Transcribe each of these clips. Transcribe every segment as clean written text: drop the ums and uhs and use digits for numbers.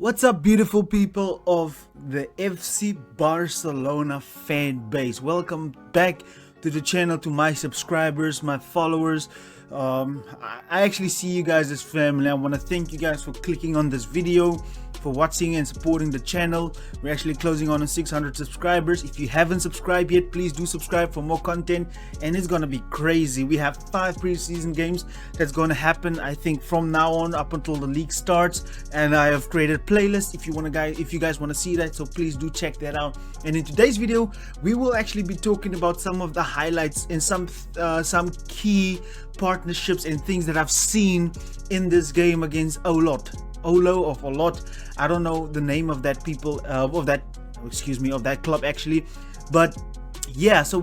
What's up, beautiful people of the FC Barcelona fan base? Welcome back to the channel, to my subscribers, my followers. I actually see you guys as family. I want to thank you guys for clicking on this video, for watching and supporting the channel. We're actually closing on 600 subscribers. If you haven't subscribed yet, please do subscribe for more content, and it's gonna be crazy. We have 5 preseason games that's gonna happen, I think, from now on up until the league starts, and I have created playlists if you guys want to see that, so please do check that out. And in today's video, we will actually be talking about some of the highlights and some key partnerships and things that I've seen in this game against Olot. I don't know the name of that club actually, but yeah, so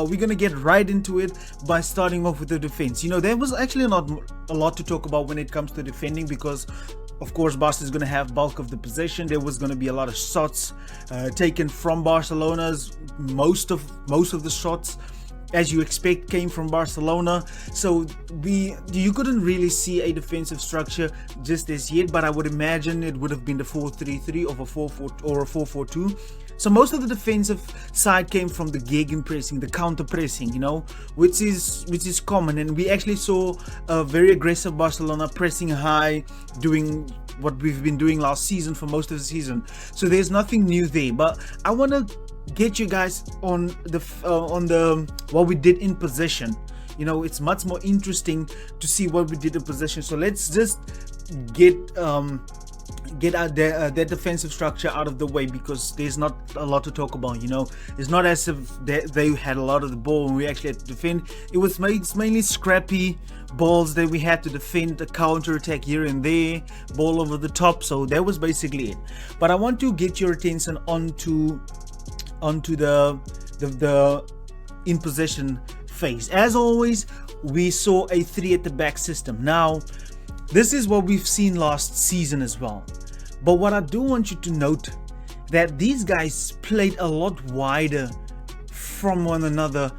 we're gonna get right into it by starting off with the defense. You know, there was actually not a lot to talk about when it comes to defending, because of course Barca is gonna have bulk of the possession. There was gonna be a lot of shots taken from Barcelona's. Most of the shots, as you expect, came from Barcelona, so you couldn't really see a defensive structure just as yet, but I would imagine it would have been the 4-3-3 or a 4-4 or a 4-4-2. So most of the defensive side came from the gegenpressing, the counter pressing, you know, which is common, and we actually saw a very aggressive Barcelona pressing high, doing what we've been doing last season for most of the season. So there's nothing new there, but I want to get you guys on the what we did in possession. You know, it's much more interesting to see what we did in possession. So let's just get that defensive structure out of the way, because there's not a lot to talk about. You know, it's not as if they had a lot of the ball and we actually had to defend. It's mainly scrappy balls that we had to defend, a counter attack here and there, ball over the top. So that was basically it. But I want to get your attention onto the in possession phase. As always, we saw a 3 at the back system. Now, this is what we've seen last season as well, but what I do want you to note, that these guys played a lot wider from one another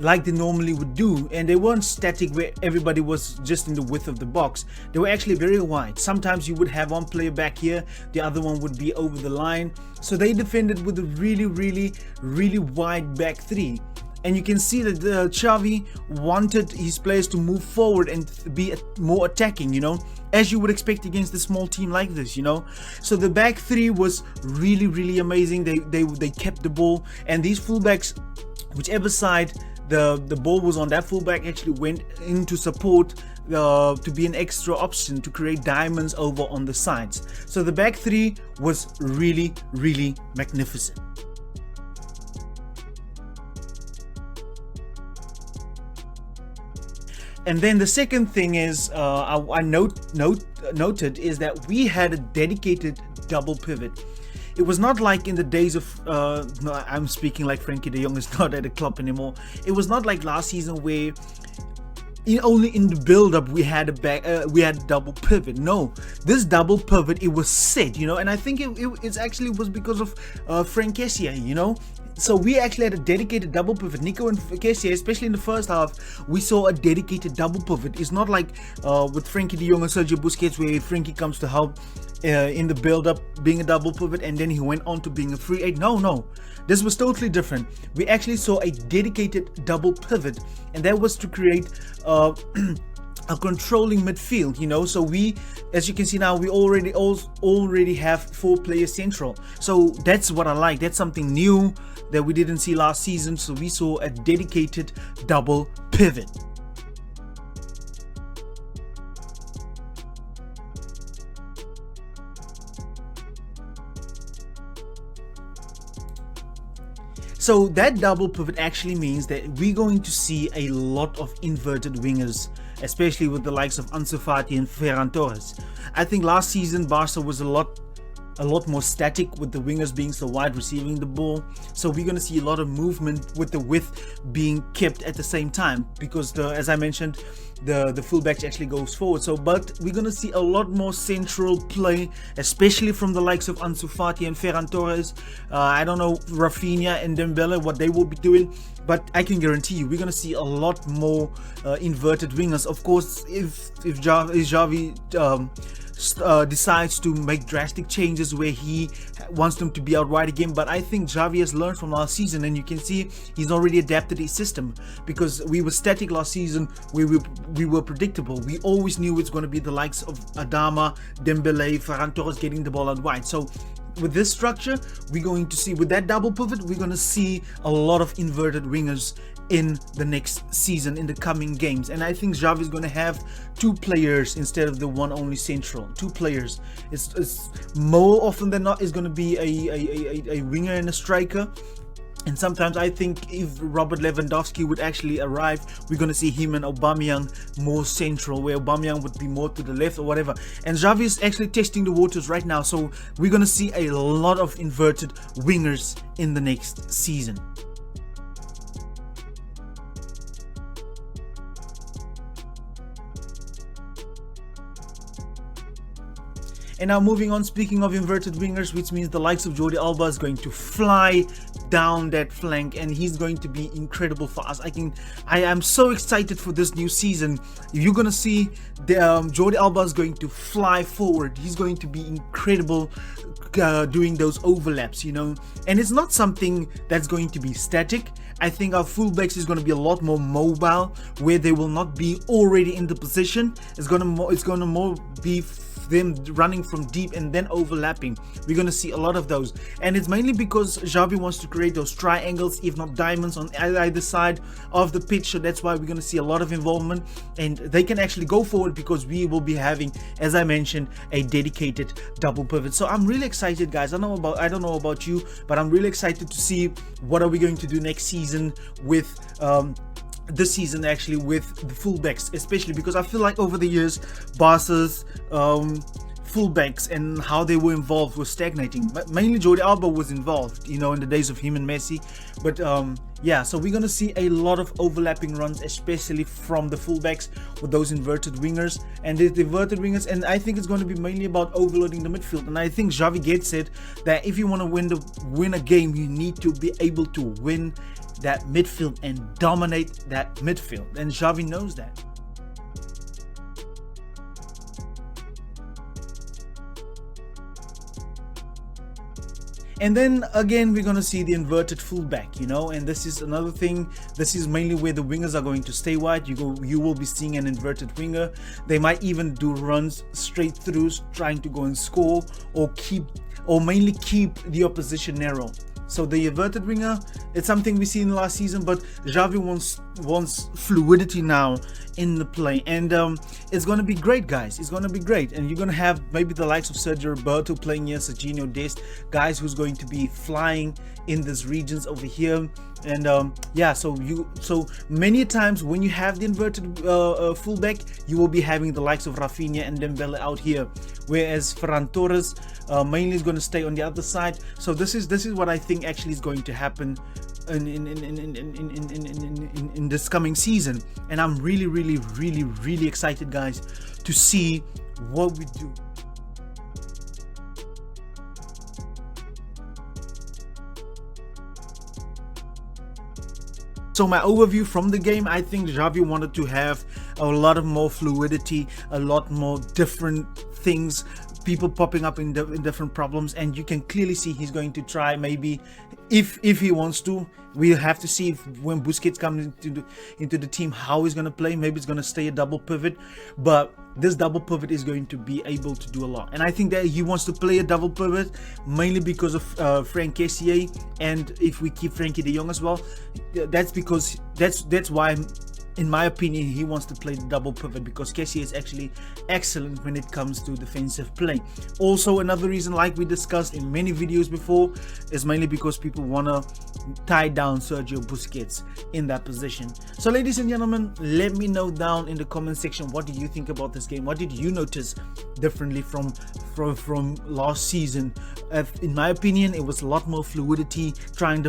like they normally would do, and they weren't static where everybody was just in the width of the box. They were actually very wide. Sometimes you would have one player back here, the other one would be over the line, so they defended with a really wide back 3. And you can see that Xavi wanted his players to move forward and be more attacking, you know, as you would expect against a small team like this, you know. So the back 3 was really amazing. They kept the ball, and these fullbacks, whichever side the ball was on, that fullback actually went in to support, to be an extra option to create diamonds over on the sides. So the back 3 was really magnificent. And then the second thing is, I noted is that we had a dedicated double pivot. It was not like in the days of, no, I'm speaking like Frankie de Jong is not at the club anymore. It was not like last season where only in the build-up we had a double pivot. No, this double pivot, it was set, you know, and I think it actually was because of Frank Kessie, you know. So we actually had a dedicated double pivot. Nico and Kessie, especially in the first half, we saw a dedicated double pivot. It's not like with Frankie de Jong and Sergio Busquets, where Frankie comes to help in the build-up being a double pivot, and then he went on to being a free 8. No, this was totally different. We actually saw a dedicated double pivot, and that was to create a controlling midfield, you know. So we, as you can see now, we already have 4 players central. So that's what I like. That's something new that we didn't see last season. So we saw a dedicated double pivot. So that double pivot actually means that we're going to see a lot of inverted wingers, especially with the likes of Ansu Fati and Ferran Torres. I think last season Barca was a lot more static, with the wingers being so wide receiving the ball. So we're going to see a lot of movement with the width being kept at the same time, because as I mentioned, the fullbacks actually goes forward. So, but we're gonna see a lot more central play, especially from the likes of Ansu Fati and Ferran Torres. I don't know Rafinha and Dembele what they will be doing, but I can guarantee you we're gonna see a lot more inverted wingers. Of course, if Xavi decides to make drastic changes where he wants them to be out wide again, but I think Xavi has learned from last season, and you can see he's already adapted his system, because we were static last season. We were predictable. We always knew it's going to be the likes of Adama, Dembele, Ferran Torres getting the ball out wide. So with this structure, we're going to see, with that double pivot, we're going to see a lot of inverted wingers in the next season, in the coming games. And I think Xavi is going to have two players instead of the one only central. Two players. It's more often than not is going to be a winger and a striker. And sometimes I think if Robert Lewandowski would actually arrive, we're going to see him and Aubameyang more central, where Aubameyang would be more to the left or whatever. And Xavi is actually testing the waters right now, so we're going to see a lot of inverted wingers in the next season. And now moving on, speaking of inverted wingers, which means the likes of Jordi Alba is going to fly down that flank, and he's going to be incredible for us. I am so excited for this new season. You're gonna see the Jordi Alba is going to fly forward. He's going to be incredible doing those overlaps, you know. And it's not something that's going to be static. I think our fullbacks is going to be a lot more mobile, where they will not be already in the position. It's gonna more be them running from deep and then overlapping. We're going to see a lot of those, and it's mainly because Xavi wants to create those triangles, if not diamonds, on either side of the pitch. So that's why we're going to see a lot of involvement, and they can actually go forward because we will be having, as I mentioned, a dedicated double pivot. So I'm really excited, guys. I don't know about you, but I'm really excited to see what are we going to do next season with this season, actually, with the fullbacks, especially because I feel like over the years Barca's fullbacks and how they were involved was stagnating. But mainly Jordi Alba was involved, you know, in the days of him and Messi. But yeah, so we're gonna see a lot of overlapping runs, especially from the fullbacks with those inverted wingers and the inverted wingers. And I think it's going to be mainly about overloading the midfield. And I think Xavi gets it, that if you want to win a game, you need to be able to win that midfield and dominate that midfield, and Xavi knows that. And then again, we're going to see the inverted fullback, you know, and this is another thing. This is mainly where the wingers are going to stay wide. You will be seeing an inverted winger. They might even do runs straight through, trying to go and score, or mainly keep the opposition narrow. So the inverted winger, it's something we see in last season, but Xavi wants fluidity now in the play, and it's going to be great, guys. It's going to be great, and you're going to have maybe the likes of Sergio Roberto playing here, Serginho Dest, guys who's going to be flying in these regions over here. And yeah, so many times when you have the inverted fullback, you will be having the likes of Rafinha and Dembele out here, whereas Ferran Torres mainly is going to stay on the other side. So this is what I think actually is going to happen in this coming season, and I'm really excited, guys, to see what we do. So my overview from the game, I think Xavi wanted to have a lot of more fluidity, a lot more different things, people popping up in different problems, and you can clearly see he's going to try, maybe if he wants to. We'll have to see when Busquets comes into the team how he's going to play. Maybe it's going to stay a double pivot, but this double pivot is going to be able to do a lot. And I think that he wants to play a double pivot mainly because of Frank Kessié, and if we keep Frankie de Jong as well, that's because that's why, in my opinion, he wants to play the double pivot, because Kessié is actually excellent when it comes to defensive play. Also, another reason, like we discussed in many videos before, is mainly because people want to tie down Sergio Busquets in that position. So ladies and gentlemen, let me know down in the comment section, what did you think about this game? What did you notice differently from last season in my opinion, it was a lot more fluidity, trying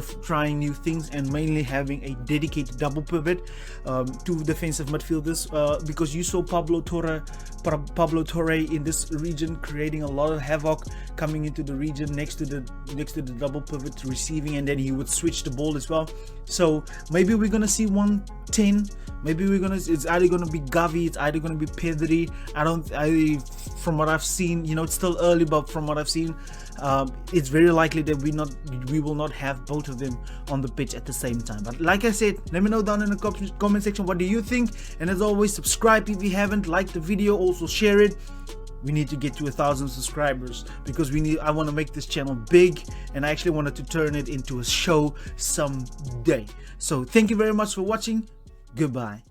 new things, and mainly having a dedicated double pivot to defensive midfielders, because you saw Pablo Torre in this region creating a lot of havoc, coming into the region next to the double pivot, receiving, and then he would switch the ball as well. So maybe we're gonna see 110. Maybe it's either gonna be Xavi, it's either gonna be Pedri. From what I've seen, it's still early, but from what I've seen, it's very likely that we will not have both of them on the pitch at the same time. But like I said, let me know down in the comment section, what do you think? And as always, subscribe if you haven't, like the video, also share it. We need to get to 1,000 subscribers, because I want to make this channel big, and I actually wanted to turn it into a show someday. So thank you very much for watching. Goodbye.